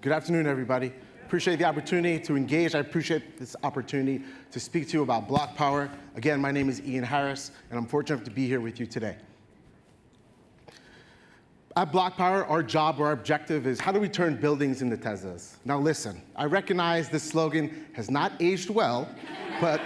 Good afternoon, everybody. Appreciate the opportunity to engage. I appreciate this opportunity to speak to you about BlocPower. Again, my name is Ian Harris, and I'm fortunate to be here with you today. At BlocPower, our job, our objective is how do we turn buildings into Teslas? Now listen, I recognize this slogan has not aged well, but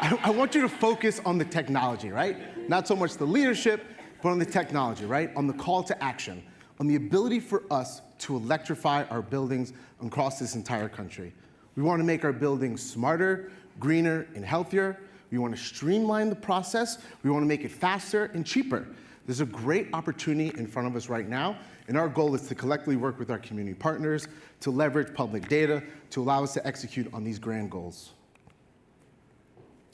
I want you to focus on the technology, right? Not so much the leadership, but on the technology, right? On the call to action, on the ability for us to electrify our buildings across this entire country. We want to make our buildings smarter, greener, and healthier. We want to streamline the process. We want to make it faster and cheaper. There's a great opportunity in front of us right now, and our goal is to collectively work with our community partners to leverage public data to allow us to execute on these grand goals.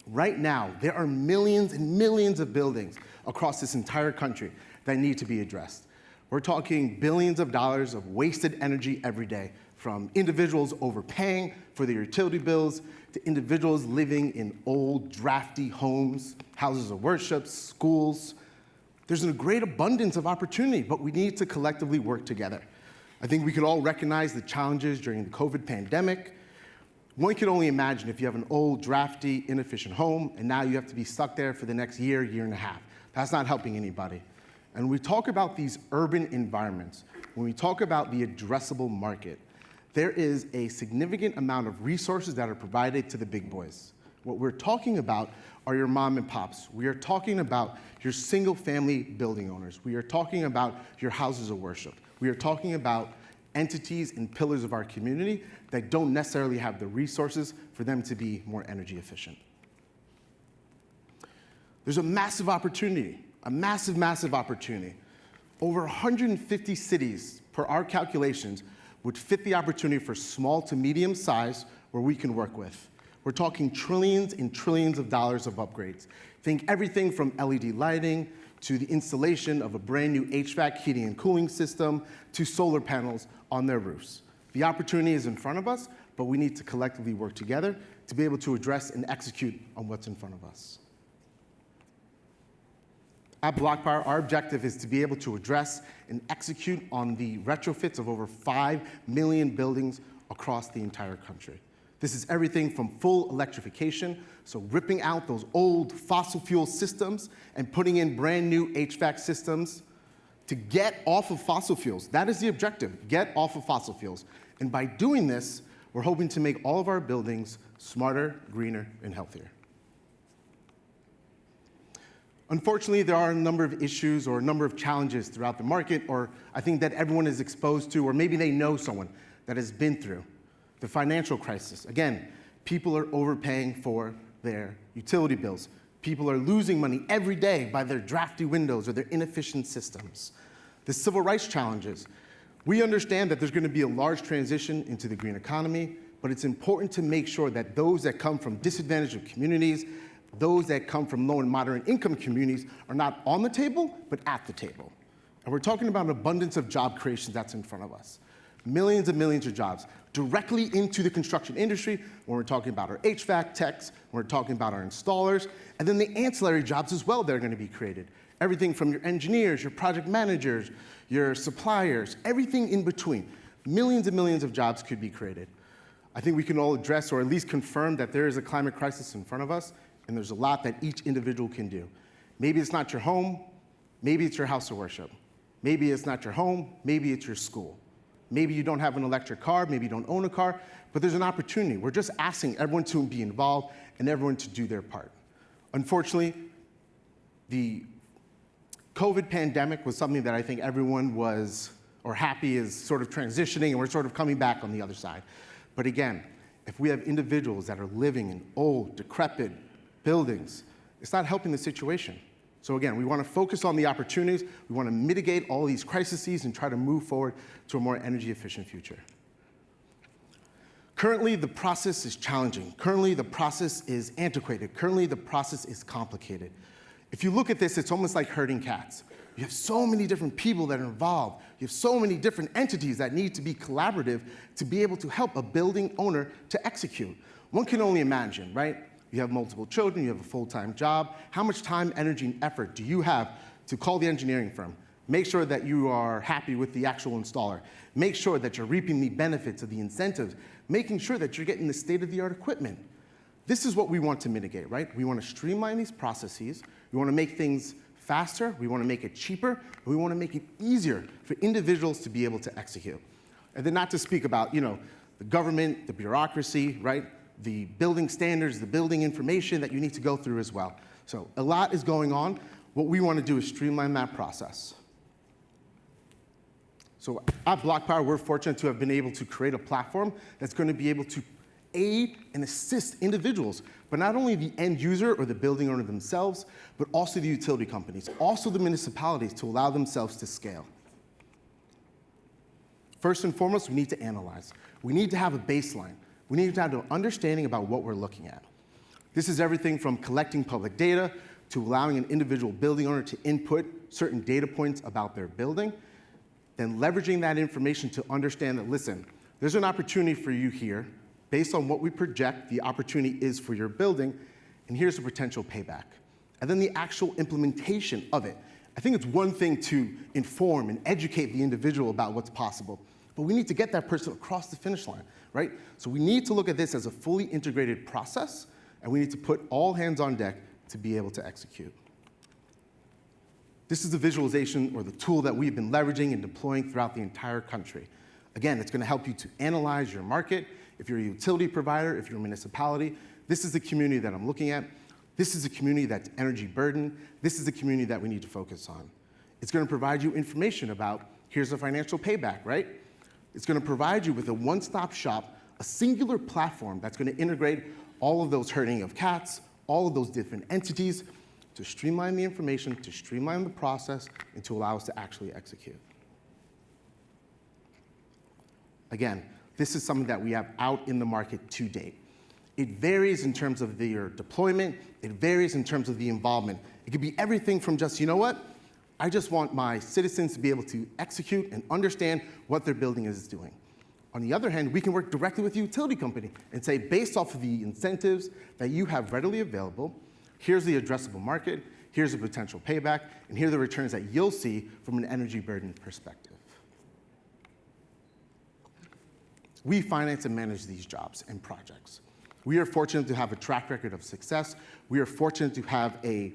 Right now, there are millions and millions of buildings across this entire country that need to be addressed. We're talking billions of dollars of wasted energy every day, from individuals overpaying for their utility bills to individuals living in old, drafty homes, houses of worship, schools. There's a great abundance of opportunity, but we need to collectively work together. I think we could all recognize the challenges during the COVID pandemic. One can only imagine if you have an old, drafty, inefficient home, and now you have to be stuck there for the next year, year and a half. That's not helping anybody. And when we talk about these urban environments, when we talk about the addressable market, there is a significant amount of resources that are provided to the big boys. What we're talking about are your mom and pops. We are talking about your single family building owners. We are talking about your houses of worship. We are talking about entities and pillars of our community that don't necessarily have the resources for them to be more energy efficient. There's a massive opportunity. A massive, massive opportunity. Over 150 cities, per our calculations, would fit the opportunity for small to medium size where we can work with. We're talking trillions and trillions of dollars of upgrades. Think everything from LED lighting to the installation of a brand new HVAC heating and cooling system to solar panels on their roofs. The opportunity is in front of us, but we need to collectively work together to be able to address and execute on what's in front of us. At BlocPower, our objective is to be able to address and execute on the retrofits of over 5 million buildings across the entire country. This is everything from full electrification, so ripping out those old fossil fuel systems and putting in brand new HVAC systems to get off of fossil fuels. That is the objective, get off of fossil fuels. And by doing this, we're hoping to make all of our buildings smarter, greener, and healthier. Unfortunately, there are a number of issues or a number of challenges throughout the market, or I think that everyone is exposed to, or maybe they know someone that has been through the financial crisis. Again, people are overpaying for their utility bills. People are losing money every day by their drafty windows or their inefficient systems. The civil rights challenges. We understand that there's going to be a large transition into the green economy, but it's important to make sure that those that come from disadvantaged communities, those that come from low and moderate income communities are not on the table, but at the table. And we're talking about an abundance of job creation that's in front of us. Millions and millions of jobs directly into the construction industry when we're talking about our HVAC techs, when we're talking about our installers, and then the ancillary jobs as well that are going to be created. Everything from your engineers, your project managers, your suppliers, everything in between. Millions and millions of jobs could be created. I think we can all address or at least confirm that there is a climate crisis in front of us, and there's a lot that each individual can do. Maybe it's not your home, maybe it's your house of worship. Maybe it's not your home, maybe it's your school. Maybe you don't have an electric car, maybe you don't own a car, but there's an opportunity. We're just asking everyone to be involved and everyone to do their part. Unfortunately, the COVID pandemic was something that I think everyone was, or happy is sort of transitioning, and we're sort of coming back on the other side. But again, if we have individuals that are living in old, decrepit buildings, it's not helping the situation. So again, we want to focus on the opportunities, we want to mitigate all these crises and try to move forward to a more energy efficient future. Currently, the process is challenging. Currently, the process is antiquated. Currently, the process is complicated. If you look at this, it's almost like herding cats. You have so many different people that are involved. You have so many different entities that need to be collaborative to be able to help a building owner to execute. One can only imagine, right? You have multiple children, you have a full-time job. How much time, energy, and effort do you have to call the engineering firm, Make sure that you are happy with the actual installer. Make sure that you're reaping the benefits of the incentives, making sure that you're getting the state-of-the-art equipment. This is what we want to mitigate, right? We want to streamline these processes. We want to make things faster. We want to make it cheaper. And we want to make it easier for individuals to be able to execute. And then not to speak about, the government, the bureaucracy, right? The building standards, the building information that you need to go through as well. So a lot is going on. What we want to do is streamline that process. So at BlocPower, we're fortunate to have been able to create a platform that's going to be able to aid and assist individuals, but not only the end user or the building owner themselves, but also the utility companies, also the municipalities, to allow themselves to scale. First and foremost, we need to analyze. We need to have a baseline. We need to have an understanding about what we're looking at. This is everything from collecting public data to allowing an individual building owner to input certain data points about their building, then leveraging that information to understand that, listen, there's an opportunity for you here. Based on what we project the opportunity is for your building, and here's the potential payback. And then the actual implementation of it. I think it's one thing to inform and educate the individual about what's possible, but we need to get that person across the finish line, right? So we need to look at this as a fully integrated process, and we need to put all hands on deck to be able to execute. This is the visualization or the tool that we've been leveraging and deploying throughout the entire country. Again, it's going to help you to analyze your market. If you're a utility provider, if you're a municipality, this is the community that I'm looking at. This is a community that's energy burdened. This is the community that we need to focus on. It's going to provide you information about, here's the financial payback, right? It's going to provide you with a one-stop shop, a singular platform that's going to integrate all of those herding of cats, all of those different entities, to streamline the information, to streamline the process, and to allow us to actually execute. Again, this is something that we have out in the market to date. It varies in terms of their deployment. It varies in terms of the involvement. It could be everything from just, you know what? I just want my citizens to be able to execute and understand what their building is doing. On the other hand, we can work directly with the utility company and say, based off of the incentives that you have readily available, here's the addressable market, here's the potential payback, and here are the returns that you'll see from an energy burden perspective. We finance and manage these jobs and projects. We are fortunate to have a track record of success. We are fortunate to have a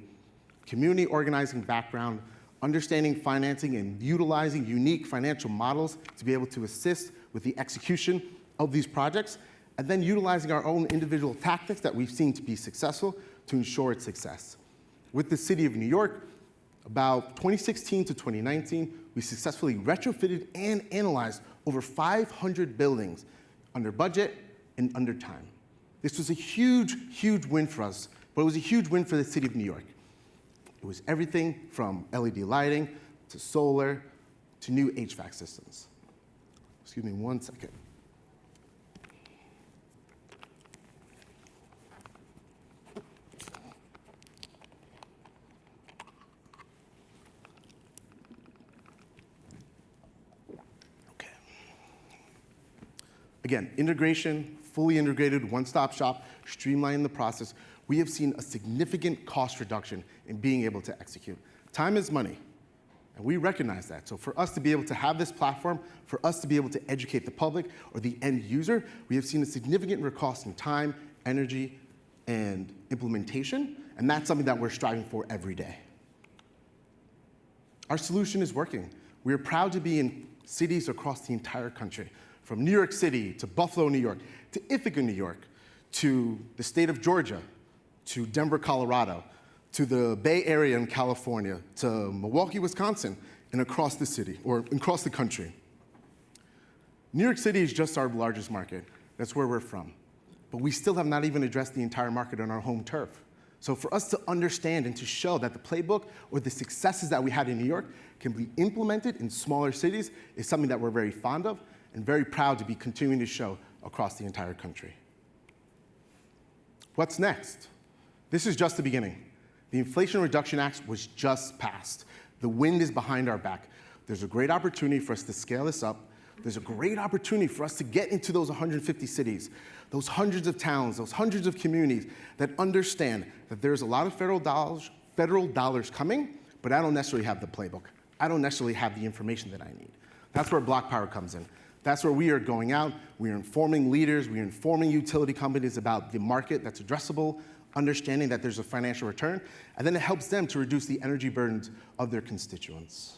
community organizing background, understanding financing and utilizing unique financial models to be able to assist with the execution of these projects, and then utilizing our own individual tactics that we've seen to be successful to ensure its success. With the City of New York, about 2016 to 2019, we successfully retrofitted and analyzed over 500 buildings under budget and under time. This was a huge, huge win for us, but it was a huge win for the City of New York. It was everything from LED lighting to solar to new HVAC systems. Excuse me 1 second. Again, integration, fully integrated, one-stop shop, streamlining the process. We have seen a significant cost reduction in being able to execute. Time is money, and we recognize that. So for us to be able to have this platform, for us to be able to educate the public or the end user, we have seen a significant cost in time, energy, and implementation, and that's something that we're striving for every day. Our solution is working. We are proud to be in cities across the entire country, from New York City to Buffalo, New York, to Ithaca, New York, to the state of Georgia, to Denver, Colorado, to the Bay Area in California, to Milwaukee, Wisconsin, and across the city, or across the country. New York City is just our largest market. That's where we're from. But we still have not even addressed the entire market on our home turf. So for us to understand and to show that the playbook or the successes that we had in New York can be implemented in smaller cities is something that we're very fond of and very proud to be continuing to show across the entire country. What's next? This is just the beginning. The Inflation Reduction Act was just passed. The wind is behind our back. There's a great opportunity for us to scale this up. There's a great opportunity for us to get into those 150 cities, those hundreds of towns, those hundreds of communities that understand that there's a lot of federal dollars coming, but I don't necessarily have the playbook. I don't necessarily have the information that I need. That's where BlocPower comes in. That's where we are going out, we are informing leaders, we are informing utility companies about the market that's addressable, understanding that there's a financial return, and then it helps them to reduce the energy burdens of their constituents.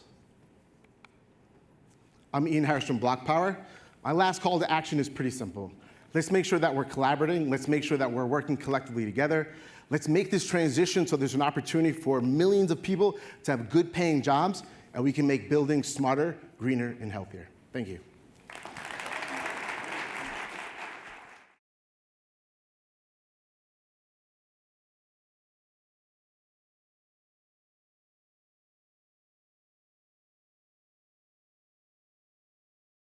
I'm Ian Harris from BlocPower. My last call to action is pretty simple. Let's make sure that we're collaborating, let's make sure that we're working collectively together. Let's make this transition so there's an opportunity for millions of people to have good paying jobs, and we can make buildings smarter, greener, and healthier. Thank you.